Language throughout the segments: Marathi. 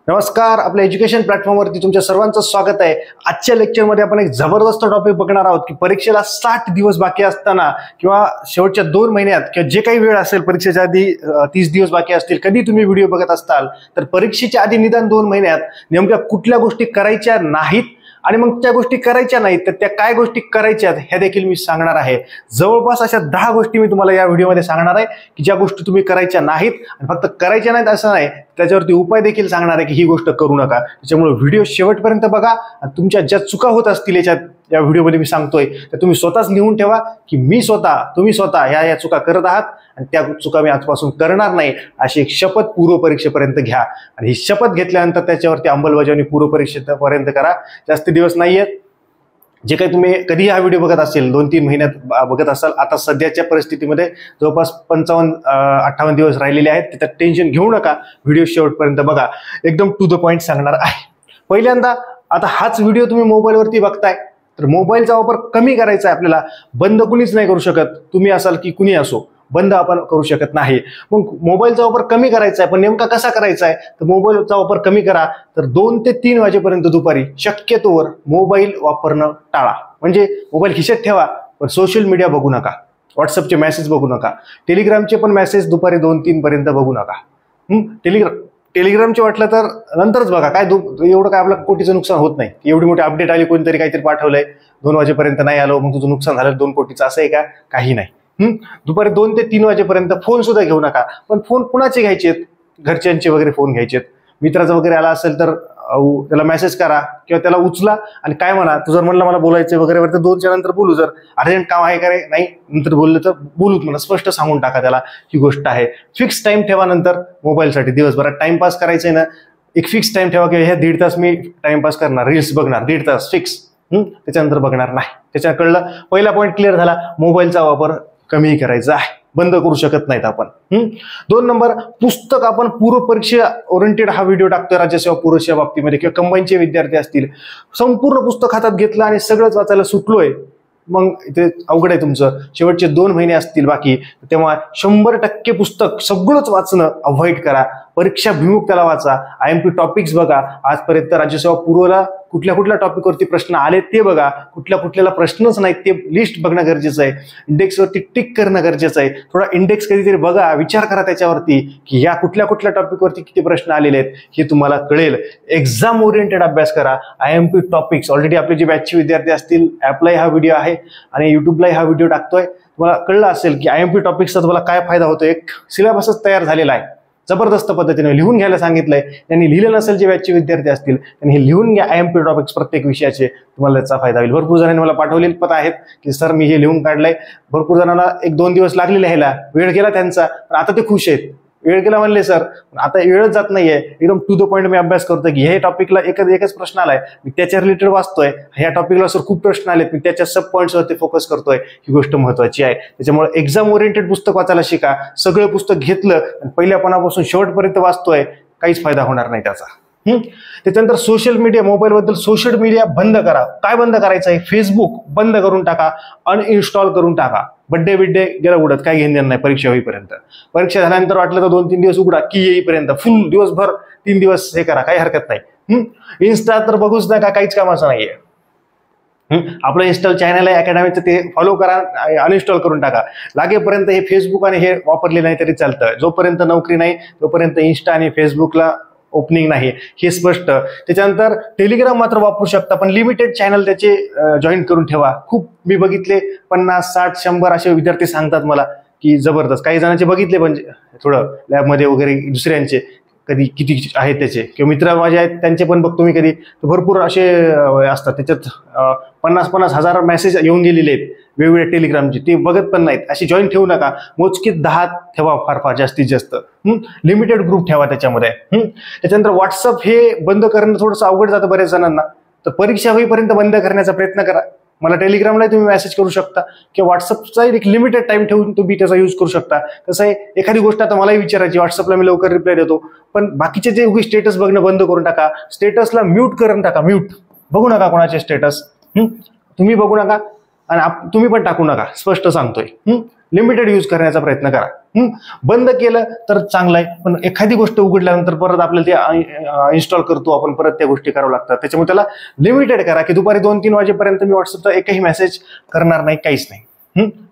नमस्कार, आपल्या एज्युकेशन प्लॅटफॉर्मवरती तुमच्या सर्वांचं स्वागत आहे। आजच्या लेक्चरमध्ये आपण एक जबरदस्त टॉपिक बघणार आहोत की परीक्षेला 60 दिवस बाकी असताना किंवा शेवटच्या 2 महिन्यात किंवा जे काही वेळ असेल परीक्षेच्या आधी 30 दिवस बाकी असतील, कधी तुम्ही व्हिडिओ बघत असताल तर परीक्षेच्या आधी निदान 2 महिन्यात नेमक्या कुठल्या गोष्टी करायच्या नाहीत आणि मग त्या गोष्टी करायच्या नाहीत तर त्या काय गोष्टी करायच्या ह्या देखील मी सांगणार आहे। जवळपास अशा 10 गोष्टी मी तुम्हाला या व्हिडिओमध्ये सांगणार आहे की ज्या गोष्टी तुम्ही करायच्या नाहीत आणि फक्त करायच्या नाहीत असं नाही, त्याच्यावरती उपाय देखील सांगणार आहे की ही गोष्ट करू नका। त्याच्यामुळे व्हिडिओ शेवटपर्यंत बघा आणि तुमच्या ज्या चुका होत असतील या व्हिडिओमध्ये मी सांगतोय तर तुम्ही स्वतःच लिहून ठेवा की तुम्ही स्वतः या चुका करत आहात आणि त्या चुका मी आजपासून करणार नाही अशी एक शपथ पूर्व परीक्षेपर्यंत घ्या आणि ही शपथ घेतल्यानंतर त्याच्यावरती अंमलबजावणी पूर्व परीक्षेपर्यंत करा। जास्त दिवस नाहीयेत। जे काही तुम्ही कधी हा व्हिडिओ बघत असेल 2-3 महिन्यात बघत असाल, आता सध्याच्या परिस्थितीमध्ये जवळपास 55-58 दिवस राहिलेले आहेत। त्याच्यात टेन्शन घेऊ नका, व्हिडिओ शेवटपर्यंत बघा, एकदम टू द पॉइंट सांगणार आहे। पहिल्यांदा आता हाच व्हिडिओ तुम्ही मोबाईलवरती बघताय तर मोबाईलचा वापर कमी करायचा आहे आपल्याला। बंद कुणीच नाही करू शकत, तुम्ही असाल की कुणी असो, बंद आपण करू शकत नाही। मग मोबाईलचा वापर कमी करायचा आहे, पण नेमका कसा करायचा आहे तर मोबाईलचा वापर कमी करा तर 2 ते 3 वाजेपर्यंत दुपारी शक्यतोवर मोबाईल वापरणं टाळा। म्हणजे मोबाईल खिशात ठेवा पण सोशल मीडिया बघू नका, व्हॉट्सअपचे मेसेज बघू नका, टेलिग्रामचे पण मेसेज दुपारी 2-3 पर्यंत बघू नका। टेलिग्रामचे वाटलं तर नंतरच बघा, काय एवढं काय आपलं कोटीचं नुकसान होत नाही। एवढी मोठी अपडेट आली, कोणतरी काहीतरी पाठवलंय, 2 वाजेपर्यंत नाही आलो मग तुझं नुकसान झालं 2 कोटीचं, असं आहे का? काही नाही। दुपारी 2 ते 3 वाजेपर्यंत फोन सुद्धा घेऊ नका। पण फोन कुणाचे घ्यायचेत? घरच्यांचे वगैरे फोन घ्यायचेत। मित्राचा वगैरे आला असेल तर त्याला मेसेज करा किंवा त्याला उचला आणि काय म्हणा, तू जर म्हणलं मला बोलायचं वगैरे तर 2च्या नंतर बोलू, जर अर्जंट काम आहे का रे, नाही नंतर बोललं तर बोलू, मला स्पष्ट सांगून टाका त्याला ही गोष्ट आहे। फिक्स टाइम ठेवा नंतर मोबाईलसाठी। दिवसभरात टाइमपास करायचंय ना, एक फिक्स टाइम ठेवा की ह्या 1.5 तास मी टाइमपास करणार, रील्स बघणार 1.5 तास फिक्स, त्याच्यानंतर बघणार नाही। त्याच्या कळलं, पहिला पॉईंट क्लिअर झाला, मोबाईलचा वापर कमी करायचा आहे, बंद करू शकत नाहीत आपण। 2 नंबर, पुस्तक आपण पूर्व परीक्षा ओरिएंटेड हा व्हिडिओ टाकतोय राज्यसेवा पूर्वच्या बाबतीमध्ये किंवा कंबाईनचे विद्यार्थी असतील, संपूर्ण पुस्तक हातात घेतलं आणि सगळंच वाचायला सुटलोय, मग इथे अवघड आहे तुमचं। शेवटचे 2 महिने असतील बाकी, तेव्हा 100% पुस्तक सगळंच वाचणं अवॉइड करा। परीक्षा भिमुख त्याला वाचा, IMP टॉपिक्स बघा, आजपर्यंत राज्यसेवा पूर्वला कुठल्या टॉपिकवरती प्रश्न आले ते बघा, कुठल्याला प्रश्नच नाहीत ते लिस्ट बघणं गरजेचं आहे। इंडेक्सवरती टिक करणं गरजेचं आहे। थोडा इंडेक्स कधीतरी बघा, विचार करा त्याच्यावरती की या कुठल्या टॉपिकवरती किती प्रश्न आलेले आहेत हे तुम्हाला कळेल। एक्झाम ओरिएंटेड अभ्यास करा। IMP टॉपिक्स ऑलरेडी आपले जे बॅचचे विद्यार्थी असतील, ॲपलाही हा व्हिडिओ आहे आणि युट्यूबलाही हा व्हिडिओ टाकतोय, तुम्हाला कळलं असेल की IMP टॉपिक्सचा तुम्हाला काय फायदा होतो। एक सिलेबसच तयार झालेला आहे, जबरदस्त पद्धतीने लिहून घ्यायला सांगितलंय। त्यांनी लिहिलं नसेल, जे बॅचचे विद्यार्थी असतील त्यांनी हे लिहून घ्या IMP टॉपिक्स प्रत्येक विषयाचे, तुम्हाला त्याचा फायदा होईल। भरपूर जणांनी मला पाठवलेले पत्र आहेत की सर मी हे लिहून काढलंय, भरपूर जणांना 1-2 दिवस लागले लिहायला, वेळ गेला त्यांचा, पण आता ते खुश आहेत। वेळ गेला म्हणले सर, आता वेळच जात नाहीये, एकदम टू द पॉइंट मी अभ्यास करतोय की हे टॉपिकला एकच प्रश्न आलाय, मी त्याच्या रिलेटेड वाचतोय, ह्या टॉपिकला सर खूप प्रश्न आलेत, मी त्याच्या सब पॉईंट्सवरती फोकस करतोय, ही गोष्ट महत्वाची आहे। त्याच्यामुळे एक्झाम ओरिएंटेड पुस्तक वाचायला शिका। सगळं पुस्तक घेतलं आणि पहिल्या पानापासून शेवटपर्यंत वाचतोय, काहीच फायदा होणार नाही त्याचा। त्याच्यानंतर सोशल मीडिया, मोबाईलबद्दल सोशल मीडिया बंद करा। काय बंद करायचं आहे? फेसबुक बंद करून टाका, अनइन्स्टॉल करून टाका। बड्डे गेला उडत, काय घेणं नाही परीक्षा होईपर्यंत। परीक्षा झाल्यानंतर वाटलं तर 2-3 दिवस उघडा, की येईपर्यंत फुल दिवसभर 3 दिवस हे करा, काही हरकत नाही। इन्स्टा तर बघूच नका, काहीच कामाचं नाहीये। आपलं इन्स्टॉल चॅनल आहे अकॅडमीचं, ते फॉलो करा, अनइन्स्टॉल करून टाका। लागेपर्यंत हे फेसबुक आणि हे वापरले नाही तरी चालतं। जोपर्यंत नोकरी नाही तोपर्यंत इन्स्टा आणि फेसबुकला ओपनिंग नाही, हे स्पष्ट। त्याच्यानंतर टेलिग्राम मात्र वापरू शकता, पण लिमिटेड चॅनल त्याचे जॉईन करून ठेवा। खूप मी बघितले 50, 60, 100 असे विद्यार्थी सांगतात मला की जबरदस्त, काही जणांचे बघितले पण थोडं लॅबमध्ये वगैरे, दुसऱ्यांचे कधी किती आहेत त्याचे किंवा मित्र माझे आहेत त्यांचे पण बघतो मी कधी, भरपूर असे असतात त्याच्यात 50-50 हजार मेसेज येऊन गेलेले आहेत वेगवेगळ्या टेलिग्रामचे, ते बघत पण नाहीत। अशी जॉईन ठेवू नका, मोजके 10 ठेवा, फार जास्तीत जास्त। लिमिटेड ग्रुप ठेवा त्याच्यामध्ये। त्याच्यानंतर व्हॉट्सअप हे बंद करणं थोडंसं अवघड जातं बऱ्याच जणांना, तर परीक्षा होईपर्यंत बंद करण्याचा प्रयत्न करा। मला टेलिग्रामला तुम्ही मेसेज करू शकता किंवा व्हॉट्सअपचा एक लिमिटेड टाइम ठेवून तुम्ही त्याचा यूज करू शकता। कसं आहे, एखादी गोष्ट आता मलाही विचारायची, व्हॉट्सअपला मी लवकर रिप्लाय देतो, पण बाकीचे जे उगी स्टेटस बघणं बंद करून टाका। स्टेटसला म्यूट करून टाका, म्यूट, बघू नका कोणाचे स्टेटस, तुम्ही बघू नका आणि तुम्ही पण टाकू नका, स्पष्ट सांगतोय। लिमिटेड यूज करण्याचा प्रयत्न करा. बंद केलं तर चांगलं आहे, पण एखादी गोष्ट उघडल्यानंतर परत आपल्याला ते इन्स्टॉल करतो आपण, परत त्या गोष्टी कराव्या लागतात. त्याच्यामुळे त्याला लिमिटेड करा की दुपारी 2-3 वाजेपर्यंत मी व्हॉट्सअपचा एकही मेसेज करणार नाही, काहीच नाही.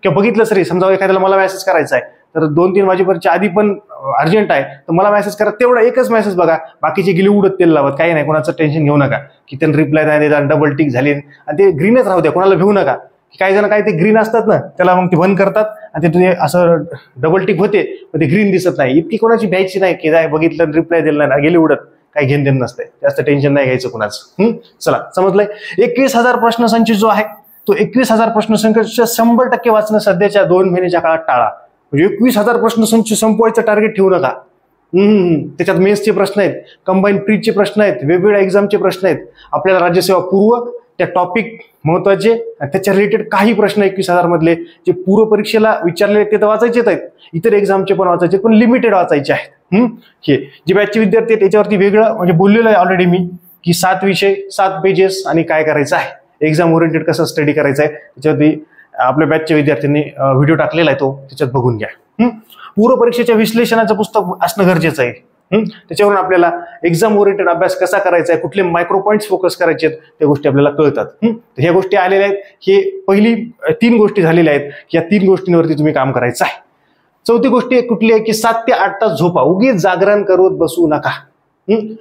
किंवा बघितलं तरी समजा एखाद्याला मला मेसेज करायचा आहे तर 2-3 वाजेपर्यंतच्या आधी पण अर्जंट आहे तर मला मेसेज करा, तेवढा एकच मेसेज बघा, बाकीचे गेली उडत तेल लावत, काही नाही. कोणाचं टेन्शन घेऊ नका की त्यांनी रिप्लाय नाही देतात, डबल टिक झाली आणि ते ग्रीनच राहू द्या, कोणाला भिवू नका. काही जण काय ते ग्रीन असतात ना, त्याला मग ते बंद करतात आणि ते तुझे असं डबल टिक होते पण ते ग्रीन दिसत नाही. इतकी कोणाची भ्यायची नाही की जाय बघितलं रिप्लाय दिला नाही गेली उडत, काही घेण देण नसते, जास्त टेन्शन नाही घ्यायचं कुणाचं. चला समजलंय. 21,000 प्रश्नसंच जो आहे तो 21,000 प्रश्नसंच 100% वाचणं सध्याच्या 2 महिन्याच्या काळात टाळा. म्हणजे 21,000 प्रश्नसंच संपवायचं टार्गेट ठेवू नका. त्याच्यात मेन्सचे प्रश्न आहेत, कंबाईन प्रीचे प्रश्न आहेत, वेगवेगळ्या एक्झामचे प्रश्न आहेत, आपल्याला राज्यसेवा पूर्व त्या टॉपिक महत्वाचे त्याच्या रिलेटेड काही प्रश्न 21,000 मधले जे पूर्व परीक्षेला विचारले ते तर वाचायचेच आहेत, इतर एक्झामचे पण वाचायचे, पण लिमिटेड वाचायचे आहेत. हे जे बॅचचे विद्यार्थी आहेत त्याच्यावरती वेगळं म्हणजे बोललेलं आहे ऑलरेडी मी की 7 विषय 7 पेजेस आणि काय करायचं आहे, एक्झाम ओरिएंटेड कसं स्टडी करायचं आहे, त्याच्यावरती आपल्या बॅचच्या विद्यार्थ्यांनी व्हिडिओ टाकलेला आहे, तो त्याच्यात बघून घ्या. पूर्व परीक्षेच्या विश्लेषणाचं पुस्तक असणं गरजेचं आहे. त्याच्यावरून आपल्याला एक्झाम ओरिएंटेड अभ्यास कसा करायचा आहे, कुठले मायक्रो पॉईंट्स फोकस करायचे आहेत त्या गोष्टी आपल्याला कळतात. ह्या गोष्टी आलेल्या आहेत. हे पहिली 3 गोष्टी झालेल्या आहेत. या 3 गोष्टींवरती तुम्ही काम करायचं आहे. चौथी गोष्ट कुठली आहे की 7 ते 8 तास झोपा. उगीच जागरण करत बसू नका.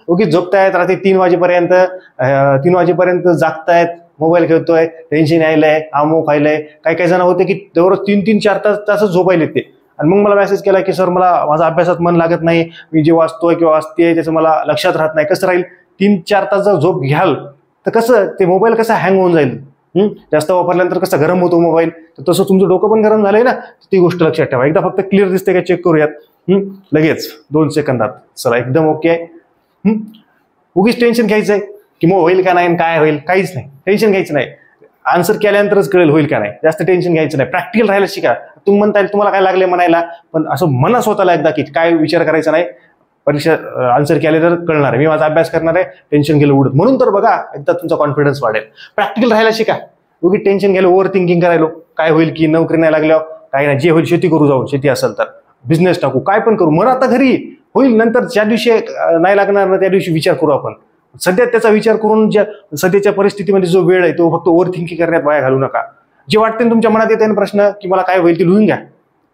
उगीच झोपतायत रात्री 3 वाजेपर्यंत जागतायत, मोबाईल खेळतोय, टेन्शन यायलंय, आमो खायलंय. काही जण होते की तेवढं 3-4 तासच झोपायले ते, आणि मग मला मेसेज केला की सर मला माझा अभ्यासात मन लागत नाही, मी जे वाचतोय किंवा वाचते त्याचं मला लक्षात राहत नाही. कसं राहील? 3-4 तास जर झोप घ्याल तर कसं ते मोबाईल कसा हँग होऊन जाईल. जास्त वापरल्यानंतर कसं गरम होतो मोबाईल, तर तसं तुमचं डोकं पण गरम झालंय ना, ती गोष्ट लक्षात ठेवा. एकदा फक्त क्लिअर दिसते का चेक करूयात लगेच 2 सेकंदात. चला एकदम ओके आहे. उगीच टेन्शन घ्यायचंय की मग होईल का नाही, काय होईल, काहीच नाही. टेन्शन घ्यायचं नाही. आन्सर केल्यानंतरच कळेल होईल का नाही. जास्त टेन्शन घ्यायचं नाही. प्रॅक्टिकल राहायला शिका. तुम्ही म्हणता तुम्हाला काय लागले म्हणायला, पण असं म्हणा स्वतःला एकदा की काय विचार करायचा नाही, परीक्षा आन्सर केले तर कळणार आहे, मी माझा अभ्यास करणार आहे, टेन्शन गेलं उडत. म्हणून तर बघा एकदा तुमचा कॉन्फिडन्स वाढेल. प्रॅक्टिकल राहायला शिका. उगी टेन्शन घ्यायला ओव्हर थिंकिंग करायला काय होईल की नोकरी नाही लागल्यावर काही नाही, जे होईल शेती करू, जाऊन शेती असेल तर बिझनेस टाकू, काय पण करू. म्हणा आता घरी होईल, नंतर ज्या दिवशी नाही लागणार ना त्या दिवशी विचार करू आपण. सध्या त्याचा विचार करून ज्या सध्याच्या परिस्थितीमध्ये जो वेळ आहे तो फक्त ओव्हर थिंकिंग करण्यात वाया घालू नका. जे वाटते तुमच्या मनात येते ना प्रश्न की मला काय होईल ते लिहून घ्या.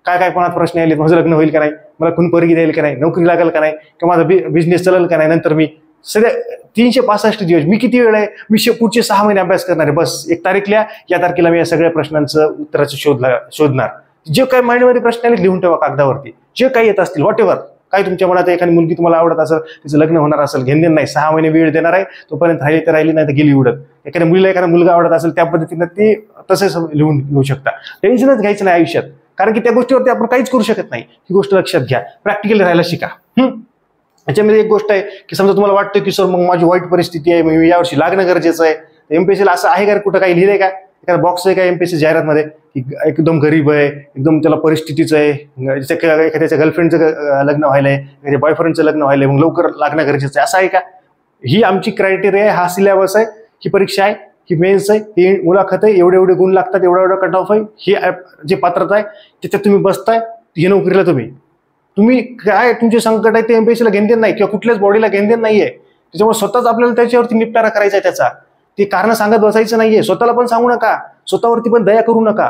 काय कोणात प्रश्न येईल, माझं लग्न होईल का नाही, मला खून पोरगी द्यायला का नाही, नोकरी लागेल का नाही, किंवा माझा बिझनेस चालेल का नाही. नंतर मी सध्या 365 दिवस मी किती वेळ आहे, मी पुढचे 6 महिने अभ्यास करणार आहे. बस एक तारीख लिहा, या तारखेला मी या सगळ्या प्रश्नांचं उत्तराचं शोधणार. जे काही माइंडमध्ये प्रश्न आले लिहून ठेवा कागदावरती, जे काही येत असतील व्हॉट काय तुमच्या मनात एखादी मुलगी तुम्हाला आवडत असेल, तिचं लग्न होणार असेल, घेणं नाही, 6 महिने वेळ देणार आहे, तोपर्यंत राहिली तर राहिली, नाही तर गेली उडत. एखाद्या मुलीला एखादा मुलगा आवडत असेल त्या पद्धतीनं ते तसेच लिहून घेऊ शकता. टेन्शनच घ्यायचं नाही आयुष्यात, कारण की त्या गोष्टीवरती आपण काहीच करू शकत नाही. ही गोष्ट लक्षात घ्या. प्रॅक्टिकली राहायला शिका. याच्यामध्ये एक गोष्ट आहे की समजा तुम्हाला वाटतं की सर मग माझी वाईट परिस्थिती आहे, मी यावर्षी लागणं गरजेचं आहे, एमपीएससीला असं आहे का, कुठं काही लिहिलंय का, एखादा बॉक्स आहे का एमपीएससी जाहिरातमध्ये की एकदम गरीब आहे, एकदम त्याला परिस्थितीचं आहे, एखाद्याच्या गर्लफ्रेंडचं लग्न व्हायलंय, एखाद्या बॉयफ्रेंडचं लग्न व्हायलंय, मग लवकर लागणं गरजेचं आहे, असं आहे का? ही आमची क्रायटेरिया आहे, हा सिलेबस आहे, ही परीक्षा आहे, ही मेन्स आहे, ही मुलाखत आहे, एवढे गुण लागतात, एवढा कट ऑफ आहे, ही जे पात्रता आहे त्याच्यात तुम्ही बसताय, हे नोकरीला तुम्ही काय तुमचे संकट आहे ते एमपीएससीला घेणदेण नाही किंवा कुठल्याच बॉडीला घेणदेण नाहीये. त्याच्यामुळे स्वतःच आपल्याला त्याच्यावरती निपटारा करायचा आहे. त्याचा ते कारण सांगत बसायचं नाहीये. स्वतःला पण सांगू नका, स्वतःवरती पण दया करू नका.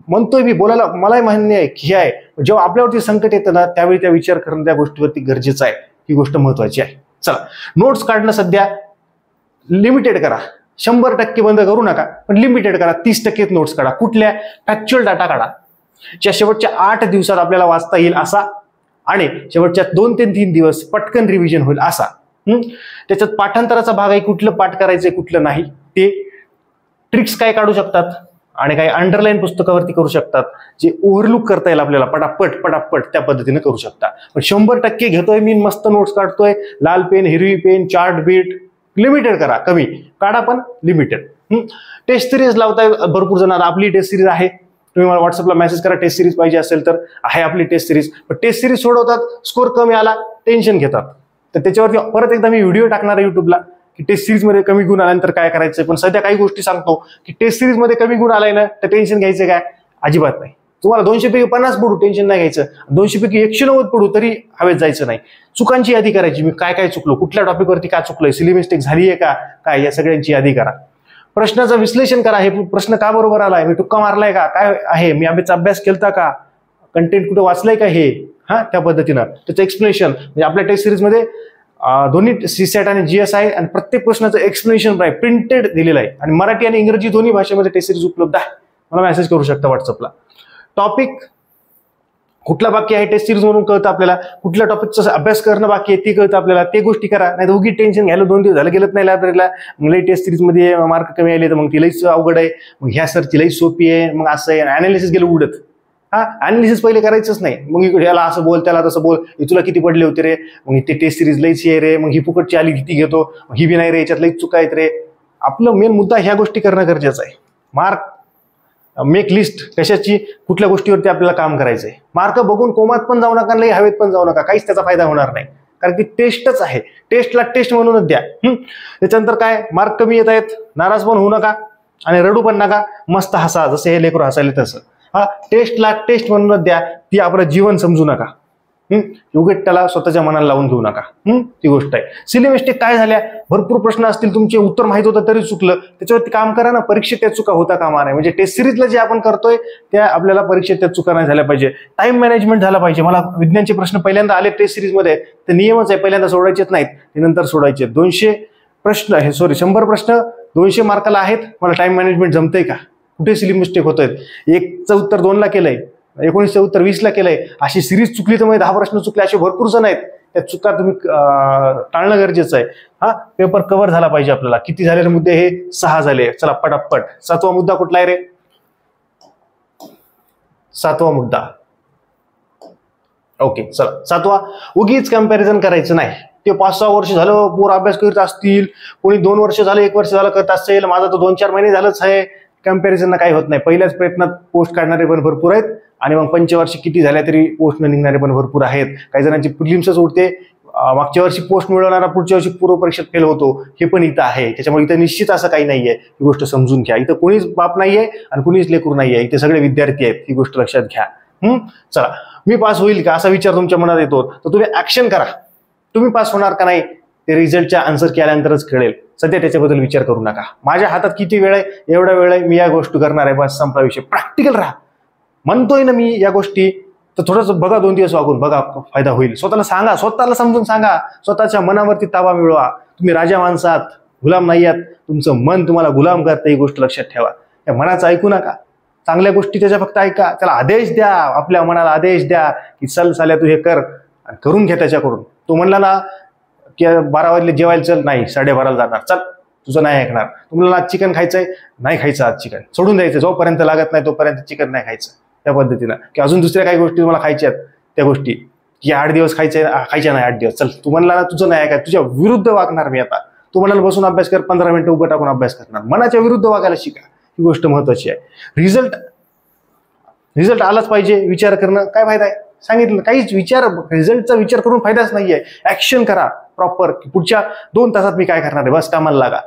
म्हणतोय मी बोलायला, मलाही मान्य आहे की हे आहे, जेव्हा आपल्यावरती संकट येतं ना त्यावेळी त्या विचार करणं त्या गोष्टीवरती गरजेचं आहे. ही गोष्ट महत्वाची आहे. चला, नोट्स काढणं सध्या लिमिटेड करा. 100% बंद करू नका, पण लिमिटेड करा. 30% नोट्स काढा. कुठल्या? फॅक्च्युअल डाटा काढा, ज्या शेवटच्या 8 दिवसात आपल्याला वाचता येईल असा, आणि शेवटच्या 2 ते 3 दिवस पटकन रिव्हिजन होईल असा. त्याच्यात पाठांतराचा भाग आहे, कुठलं पाठ करायचंय कुठलं नाही, ते ट्रिक्स काय काढू शकतात आणि काही अंडरलाईन पुस्तकावरती करू शकतात, जे ओव्हरलुक करता येईल आपल्याला पटापट त्या पद्धतीने करू शकता. पण 100% घेतोय मी, मस्त नोट्स काढतोय, लाल पेन, हिरवी पेन, चार्ट बीट, लिमिटेड करा. कमी काढा पण लिमिटेड. टेस्ट सिरीज लावताय भरपूर जण. आपली टेस्ट सिरीज आहे, तुम्ही मला व्हॉट्सअपला मेसेज करा, टेस्ट सिरीज पाहिजे असेल तर आहे आपली टेस्ट सिरीज. पण टेस्ट सिरीज सोडवतात, स्कोर कमी आला टेन्शन घेतात, तर त्याच्यावरती परत एकदा मी व्हिडिओ टाकणार आहे युट्यूबला की टेस्ट सिरीज मध्ये कमी गुण आल्यानंतर काय करायचंय. पण सध्या काही गोष्टी सांगतो की टेस्ट सिरीज मध्ये कमी गुण आलाय ना तर टेन्शन घ्यायचं काय, अजिबात नाही. तुम्हाला 200 पैकी 50 पडू, टेन्शन नाही घ्यायचं. 200 पैकी 190 पडू तरी हवेत जायचं नाही. चुकांची यादी करायची, मी काय काय चुकलो, कुठल्या टॉपिकवरती काय चुकलोय, सिली मिस्टेक झाली आहे का काय, या सगळ्यांची यादी करा. प्रश्नाचं विश्लेषण करा, हे प्रश्न का बरोबर आलाय, मी टुक्का मारलाय का, काय आहे, मी अभ्यास केलता का, कंटेंट कुठे वाचलंय का, हे त्या पद्धतीनं त्याचं एक्सप्लेनेशन. म्हणजे आपल्या टेस्ट सिरीजमध्ये दोन्ही सीसॅट आणि जीएस आहे आणि प्रत्येक प्रश्नाचं एक्सप्लेनेशन प्रिंटेड दिलेलं आहे आणि मराठी आणि इंग्रजी दोन्ही भाषेमध्ये टेस्ट सिरीज उपलब्ध आहे. मला मेसेज करू शकता व्हॉट्सअपला. टॉपिक कुठला बाकी आहे टेस्ट सिरीज म्हणून कळतं आपल्याला, कुठल्या टॉपिकचा अभ्यास करणं बाकी आहे ते कळतं आपल्याला, ते गोष्टी करा. नाही तर उगी टेन्शन घ्यायला 2 दिवस झालं गेलत नाही लायब्ररीला, मग लई टेस्ट सिरीजमध्ये मार्क कमी आले तर मग ती लईच अवघड आहे, मग ह्या सरची लई सोपी आहे, मग असं आहे. अनालिसिस गेलं उडत. अनालिसिस पहिले करायचंच नाही, मग याला असं बोल त्याला तसं बोल, तुला किती पडले होते रे, मग ते टेस्ट सिरीज लईच आहे रे, मग ही फुकटची आली किती घेतो, ही बी नाही रे, याच्यात लईच चुका आहेत रे. आपलं मेन मुद्दा ह्या गोष्टी करणं गरजेचं आहे. मार्क मेक लिस्ट, कशाची कुठल्या गोष्टीवरती आपल्याला काम करायचंय. मार्क बघून कोमात पण जाऊ नका, नाही हवेत पण जाऊ नका, काहीच त्याचा फायदा होणार नाही, कारण ती टेस्टच आहे. टेस्टला टेस्ट म्हणूनच द्या. त्याच्यानंतर काय, मार्क कमी येत आहेत, नाराज पण होऊ नका आणि रडू पण नका, मस्त हसा, जसं हे लेकरू हसायला तसं. टेस्टला टेस्ट म्हणूनच द्या, ती आपलं जीवन समजू नका, उगाच त्याला स्वतःच्या मनाला लावून घेऊ नका. ती गोष्ट आहे. सिली मिस्टेक काय झाल्या, भरपूर प्रश्न असतील तुमचे, उत्तर माहित होतं तरी चुकलं, त्याच्यावरती काम करा ना. परीक्षेत त्या चुका होता कामा नये. म्हणजे टेस्ट सिरीजला जे आपण करतोय त्या आपल्याला परीक्षेत त्या चुका नाही झाल्या पाहिजे. टाइम मॅनेजमेंट झाला पाहिजे. मला विज्ञानचे प्रश्न पहिल्यांदा आले टेस्ट सिरीजमध्ये, तर नियमच आहे, पहिल्यांदा सोडायचेच नाहीत, ते नंतर सोडायचे. 100 प्रश्न 200 मार्काला आहेत, मला टाइम मॅनेजमेंट जमतंय का, कुठे सिली मिस्टेक होत आहेत, 1चं उत्तर 2ला केलंय, 19चं उत्तर 20ला केलंय, अशी सिरीज चुकली तर मग 10 प्रश्न चुकले, असे भरपूर जण आहेत. त्या चुका तुम्ही टाळणं गरजेचं आहे. पेपर कव्हर झाला पाहिजे आपल्याला. किती झालेले मुद्दे, हे 6 झाले. चला पटापट. 7वा मुद्दा कुठला आहे रे, 7वा मुद्दा. ओके चला, 7वा, उगीच कम्पॅरिझन करायचं नाही. ते 5-6 वर्ष झालं पोर अभ्यास करत असतील, कोणी 2 वर्ष झालं, 1 वर्ष झालं करत असेल, माझा तर 2-4 महिने झालंच आहे. कम्पॅरिझन काही होत नाही. पहिल्याच प्रयत्नात पोस्ट काढणारे पण भरपूर आहेत आणि मग पंचवार्षिक किती झाल्या तरी पोस्ट न निघणारे पण भरपूर आहेत. काही जणांची प्रिलिम्सच उडते, मागच्या वर्षी पोस्ट मिळवणारा पुढच्या वर्षी पूर्व परीक्षेत फेल होतो, हे पण इथं आहे. त्याच्यामुळे इथं निश्चित असं काही नाहीये, ही गोष्ट समजून घ्या. इथं कोणीच बाप नाहीये आणि कोणीच लेकरू नाहीये, इथे सगळे विद्यार्थी आहेत, ही गोष्ट लक्षात घ्या. चला, मी पास होईल का असा विचार तुमच्या मनात येतो, तर तुम्ही ऍक्शन करा. तुम्ही पास होणार का नाही ते रिझल्टच्या आन्सर केल्यानंतरच कळेल. सध्या त्याच्याबद्दल विचार करू नका. माझ्या हातात किती वेळ आहे, एवढा वेळ आहे, मी या गोष्टी करणार आहे, बस संपला विषय. प्रॅक्टिकल राहा. म्हणतोय ना मी या गोष्टी, तर थोडंसं बघा, 2 दिवस वागून बघा, फायदा होईल. स्वतःला सांगा, स्वतःला समजून सांगा, स्वतःच्या मनावरती ताबा मिळवा. तुम्ही राजा माणसात, गुलाम नाही आहात. तुमचं मन तुम्हाला गुलाम करतं, ही गोष्ट लक्षात ठेवा. त्या मनाचं ऐकू नका, चांगल्या गोष्टी त्याच्या फक्त ऐका. त्याला आदेश द्या, आपल्या मनाला आदेश द्या की चल साल्या तू हे कर, आणि करून घ्या त्याच्याकडून. तो म्हणला ना की 12 वाजले जेवायला चल, नाही 12:30ला जाणार, चल तुझं नाही ऐकणार. तुम्हाला आज चिकन खायचंय, नाही खायचं आज चिकन, सोडून द्यायचं. जोपर्यंत लागत नाही तोपर्यंत चिकन नाही खायचं. त्या पद्धतीनं की अजून दुसऱ्या काही गोष्टी तुम्हाला खायच्या आहेत, त्या गोष्टी की 8 दिवस खायच्या नाही 8 दिवस, चल तू म्हणला ना तुझं नाही ऐकाय, तुझ्या विरुद्ध वागणार मी आता. तू म्हणाला बसून अभ्यास कर, 15 मिनिटं उभं टाकून अभ्यास करणार. मनाच्या विरुद्ध वागायला शिका, ही गोष्ट महत्वाची आहे. रिझल्ट आलाच पाहिजे. विचार करणं काय फायदा आहे, सांगितलं. काहीच रिझल्टचा विचार करून फायदाच नाहीये. ऍक्शन करा प्रॉपर. पुढच्या 2 तासात मी काय करणार आहे, बस कामाला लागा.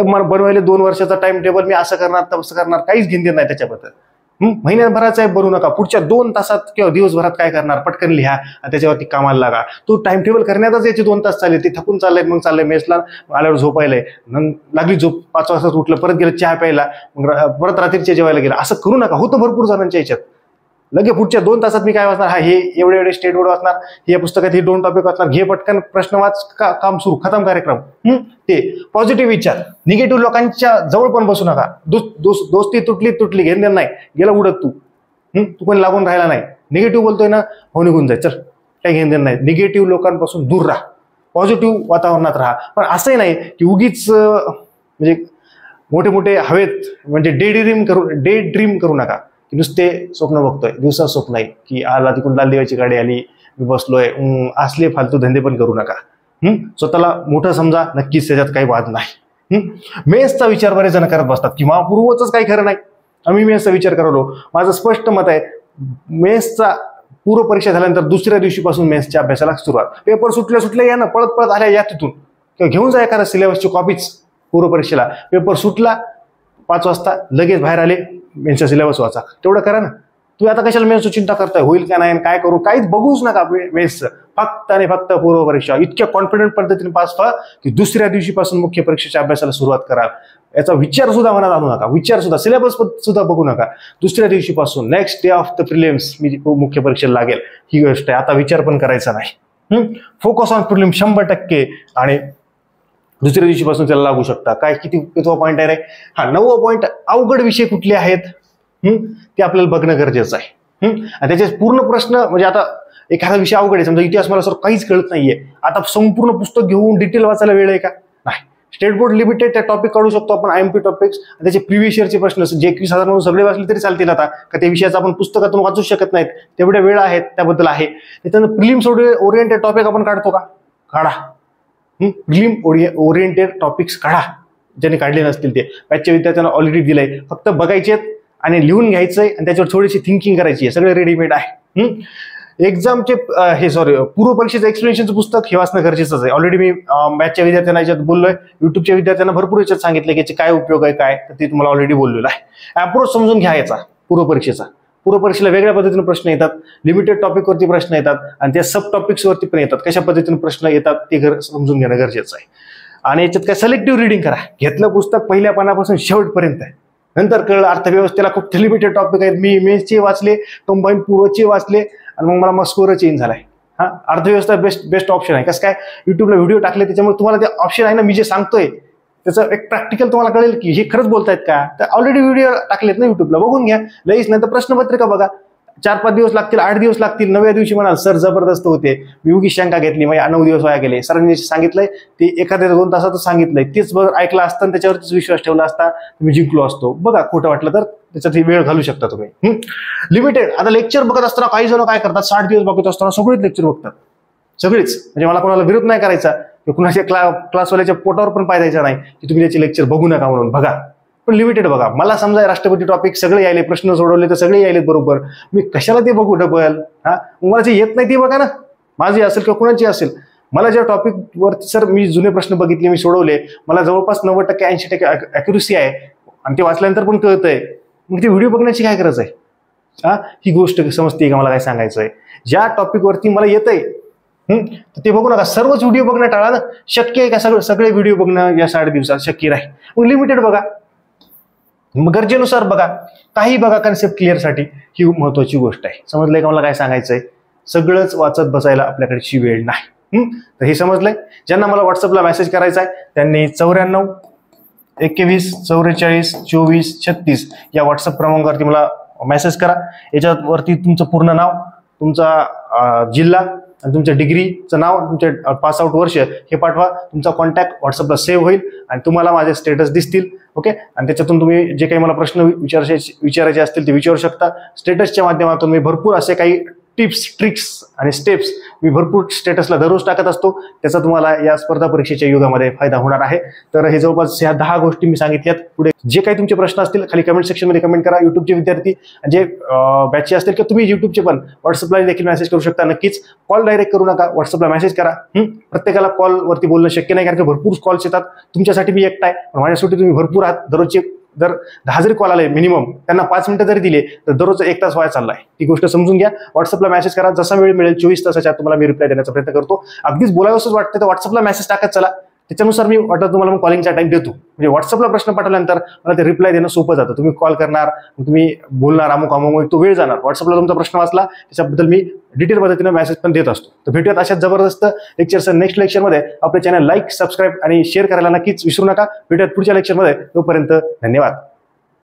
बनवायला 2 वर्षाचा टाइम टेबल, मी असं करणार तसं करणार, काहीच घेणं नाही त्याच्याबद्दल. महिन्याभराचा आहे बनवू नका. पुढच्या 2 तासात किंवा दिवसभरात काय करणार, पटकन लिहा आणि त्याच्यावरती कामाला लागा. तो टाइम टेबल करण्यातच याचे 2 तास चालले. ते थकून चाललंय, मग चाललंय मेसला, आल्यावर झोपायलाय, लागली झोप, 5 वाजता उठलं, परत गेलं चहा प्यायला, मग परत रात्रीच्या जेवायला गेला. असं करू नका. होतं भरपूर जणांच्या याच्यात. लगे पुढच्या 2 तासात मी काय वाचणार, हे एवढे स्टेट बोर्ड वाचणार, या पुस्तकात हे 2 टॉपिक वाचणार, घे पटकन प्रश्न वाच, काम सुरू, खतम कार्यक्रम. ते पॉझिटिव्ह विचार. निगेटिव्ह लोकांच्या जवळ पण बसू नका. दोस्ती तुटली घेणं नाही, गेला उडत तू पण लागून राहिला नाही. निगेटिव्ह बोलतोय ना, हो निघून जाय, चल काही घेणं नाही. निगेटिव्ह लोकांपासून दूर राहा, पॉझिटिव्ह वातावरणात राहा. पण असंही नाही की उगीच म्हणजे मोठे हवेत, म्हणजे डे ड्रीम करू नका की नुसते स्वप्न बघतोय, दिवसात स्वप्न आहे की आला तिकडून लाल देवाची गाडी आली, मी बसलोय, असले फालतू धंदे पण करू नका. स्वतःला मोठं समजा, नक्कीच त्याच्यात काही वाद नाही. मेन्सचा विचार बरेच जण करत बसतात की पूर्वच काही खरं नाही, आम्ही मेन्सचा विचार करलो. माझं स्पष्ट मत आहे, मेन्सचा पूर्व परीक्षा झाल्यानंतर दुसऱ्या दिवशीपासून मेन्सच्या अभ्यासाला सुरुवात. पेपर सुटल्या या ना, पळत आल्या या तिथून, किंवा घेऊन जा एखाद्या सिलेबसची कॉपीच. पूर्व परीक्षेला पेपर सुटला 5 वाजता, लगेच बाहेर आले, मेन्सचा सिलेबस वाचा, तेवढं करा ना. तुम्ही आता कशाला मेन्सची चिंता करताय, होईल का नाही, काय करू, काहीच बघूच नका मेन्सचं, फक्त आणि फक्त पूर्व परीक्षा. इतक्या कॉन्फिडंट पद्धतीने पास व्हा की दुसऱ्या दिवशीपासून मुख्य परीक्षेच्या अभ्यासाला सुरुवात कराल. याचा विचार सुद्धा मनात आणू नका, विचार सुद्धा, सिलेबस सुद्धा बघू नका. दुसऱ्या दिवशीपासून next day of the prelims मी मुख्य परीक्षेला लागेल ही गोष्ट आहे. आता विचार पण करायचा नाही. Focus on prelim 100%. आणि दुसऱ्या दिवशीपासून त्याला लागू शकता. काय कितवा पॉईंट आहे रे? हा 9वा पॉईंट, अवघड विषय कुठले आहेत ते आपल्याला बघणं गरजेचं आहे. आणि त्याचे पूर्ण प्रश्न, म्हणजे आता एखादा विषय अवघड आहे, समजा इतिहास मला सर काहीच कळत नाहीये, आता संपूर्ण पुस्तक घेऊन डिटेल वाचायला वेळ आहे का? नाही. स्टेट बोर्ड लिमिटेड त्या टॉपिक काढू शकतो आपण, IMP टॉपिक्स, त्याचे प्रिव्हियस इयरचे प्रश्न जे 21,000 म्हणून सगळे वाचले तरी चालतील. आता का त्या विषयाचा आपण पुस्तकातून वाचू शकत नाहीत, तेवढ्या वेळ आहेत, त्याबद्दल आहे. त्याच्यानंतर प्रिलिम्स ओरिएंटेड टॉपिक आपण काढतो का? काढा. प्रिलिम ओरिएंटेड टॉपिक्स काढा, ज्यांनी काढले नसतील ते. बॅचच्या विद्यार्थ्यांना ऑलरेडी दिलंय, फक्त बघायचे आणि लिहून घ्यायचंय आणि त्याच्यावर थोडीशी थिंकिंग करायची आहे. सगळे रेडीमेड आहे. एक्झामचे पूर्व परीक्षेचं एक्सप्लेनेशनचं पुस्तक हे वाचणं गरजेचंच आहे. ऑलरेडी मी बॅचच्या विद्यार्थ्यांना याच्यात बोललोय, युट्यूबच्या विद्यार्थ्यांना भरपूर याच्यात सांगितलं की याचे काय उपयोग आहे, काय, तर ते तुम्हाला ऑलरेडी बोललेलं आहे. अप्रोच समजून घ्या याचा पूर्व परीक्षेचा. पूर्व परीक्षेला वेगळ्या पद्धतीने प्रश्न येतात, लिमिटेड टॉपिकवरती प्रश्न येतात आणि त्या सब टॉपिक्सवरती पण येतात. कशा पद्धतीने प्रश्न येतात ते समजून घेणं गरजेचं आहे. आणि याच्यात काय सिलेक्टिव्ह रिडिंग करा. घेतलं पुस्तक पहिल्या पानापासून शेवटपर्यंत आहे, नंतर कळलं अर्थव्यवस्थेला खूप लिमिटेड टॉपिक आहेत. मी मेन्सचे वाचले, कंबाईन पूर्वचे वाचले आणि मग मला स्कोर चेंज झालाय. अर्थव्यवस्था बेस्ट ऑप्शन आहे. कसं काय? युट्यूबला व्हिडिओ टाकले, त्याच्यामुळे तुम्हाला ते ऑप्शन आहे ना, मी जे सांगतोय त्याचं एक प्रॅक्टिकल तुम्हाला कळेल की हे खरंच बोलतायत का. तर ऑलरेडी व्हिडिओ टाकलेत ना युट्यूबला, बघून घ्या. लईच नाही तर प्रश्नपत्रिका बघा. 4-5 दिवस लागतील, 8 दिवस लागतील. 9व्या दिवशी म्हणाल सर जबरदस्त होते, मी उगीच शंका घेतली, म्हणजे 9 दिवस वाया गेले. सरांनी सांगितलंय ते 1-2 तासातच सांगितलंय, तेच ऐकलं असतं आणि त्याच्यावरतीच विश्वास ठेवला असता, तुम्ही जिंकलो असतो. बघा, खोटं वाटलं तर त्याच्यात वेळ घालू शकता तुम्ही. लिमिटेड. आता लेक्चर बघत असताना काही जण काय करतात, 60 दिवस बघत असताना सगळेच लेक्चर बघतात, सगळेच. म्हणजे मला कोणाला विरोध नाही करायचा, कुणाच्या क्लासवाल्याच्या पोटावर पण पाय द्यायचा नाही की तुम्ही त्याचे लेक्चर बघू नका म्हणून. बघा, पण लिमिटेड बघा. मला समजा राष्ट्रपती टॉपिक सगळे यायले, प्रश्न सोडवले तर सगळे यायलेत बरोबर, मी कशाला ते बघू डबल? मला जे येत नाही ते बघा ना, माझे असेल किंवा कुणाची असेल. मला ज्या टॉपिकवरती सर मी जुने प्रश्न बघितले, मी सोडवले, मला जवळपास 90% 80% अॅक्युरसी आहे आणि ते वाचल्यानंतर पण कळतंय, मग ते व्हिडिओ बघण्याची काय गरज आहे? ही गोष्ट समजते का मला काय सांगायचं आहे? ज्या टॉपिकवरती मला येतंय ते बघू नका. सर्वच व्हिडिओ बघणं टाळा ना. शक्य आहे का सगळे व्हिडिओ बघणं या 60 दिवसात? शक्य नाही. मग लिमिटेड बघा, मग गरजेनुसार बघा, काही बघा, कन्सेप्ट क्लिअर साठी. ही महत्वाची गोष्ट आहे. समजलंय का मला काय सांगायचंय? सगळंच वाचत बसायला आपल्याकडची वेळ नाही. तर हे समजलंय. ज्यांना मला व्हॉट्सअपला मेसेज करायचा आहे त्यांनी 94 21 44 24 36 या व्हॉट्सअप क्रमांकावरती मला मेसेज करा. याच्यावरती तुमचं पूर्ण नाव, तुमचा जिल्हा आणि तुमच्या डिग्रीचं नाव, तुमचे पासआउट वर्ष हे पाठवा. तुमचा कॉन्टॅक्ट व्हॉट्सअपला सेव्ह होईल आणि तुम्हाला माझे स्टेटस दिसतील. ओके. आणि त्याच्यातून तुम्ही जे काही मला प्रश्न विचारायचे असतील ते विचारू शकता. स्टेटसच्या माध्यमातून मी भरपूर असे काही टिप्स, ट्रिक्स आणि स्टेप्स मी भरपूर स्टेटसला दररोज टाकत असतो. त्याचा तुम्हाला या स्पर्धा परीक्षेच्या युगामध्ये फायदा होणार आहे. तर हे जवळपास ह्या 10 गोष्टी मी सांगितल्यात. पुढे जे काही तुमचे प्रश्न असतील खाली कमेंट सेक्शनमध्ये कमेंट करा. युट्यूबचे विद्यार्थी जे बॅचचे असतील किंवा तुम्ही युट्यूबचे पण व्हॉट्सअपला देखील मेसेज करू शकता. नक्कीच कॉल डायरेक्ट करू नका, व्हॉट्सअपला मेसेज करा. प्रत्येकाला कॉलवरती बोलणं शक्य नाही, कारण की भरपूर कॉल्स येतात. तुमच्यासाठी मी एकटा आहे, पण माझ्यासाठी तुम्ही भरपूर आहात. दररोजचे जर 10 जरी कॉल आले मिनिमम, त्यांना 5 मिनिटं जरी दिले तर दररोज 1 तास वाया चाललाय. ती गोष्ट समजून घ्या. व्हॉट्सअपला मेसेज करा, जसा वेळ मिळेल 24 तासाच्या आत तुम्हाला मी रिप्लाय देण्याचा प्रयत्न करतो. अगदीच बोलावंसंच वाटतं तर व्हॉट्सअपला मेसेज टाकत चला, त्याच्यानुसार मी वाटत तुम्हाला मग कॉलिंगचा टाइम देतो. म्हणजे व्हॉट्सअपला प्रश्न पाठवल्यानंतर मला ते रिप्लाय देणं सोपं जातं. तुम्ही कॉल करणार, तुम्ही बोलणार, अमुक तो वेळ जाणार. व्हॉट्सअपला तुमचा प्रश्न वाचला त्याच्याबद्दल मी डिटेल पद्धतीने मेसेज पण देत असतो. तर भेटूयात अशाच जबरदस्त लेक्चर्स नेक्स्ट लेक्चरमध्ये. आपल्या चॅनल लाईक, सबस्क्राईब आणि शेअर करायला नक्कीच विसरू नका. भेटूयात पुढच्या लेक्चरमध्ये. तोपर्यंत धन्यवाद.